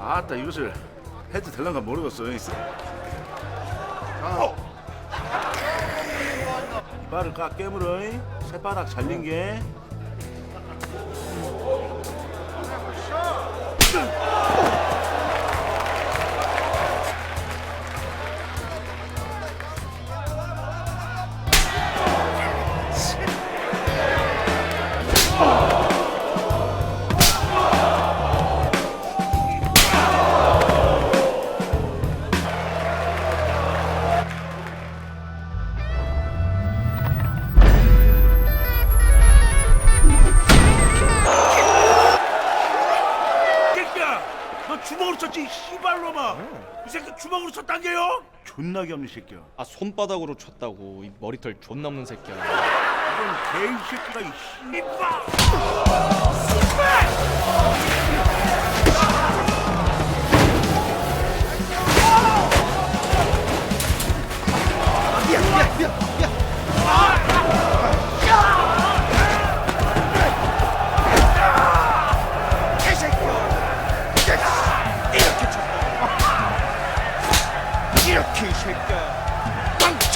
아따 이것을 해도 될란가 모르겠어. 이발을 까 깨물어. 새바닥 잘린 게. 너 주먹으로 쳤지, 씨발로마. 이 새끼 주먹으로 쳤단 게요? 존나게 없는 새끼야. 아 손바닥으로 쳤다고 이 머리털 존나 없는 새끼야. 이건 개인 새끼가 이 씨발. 이렇게 이 새끼야.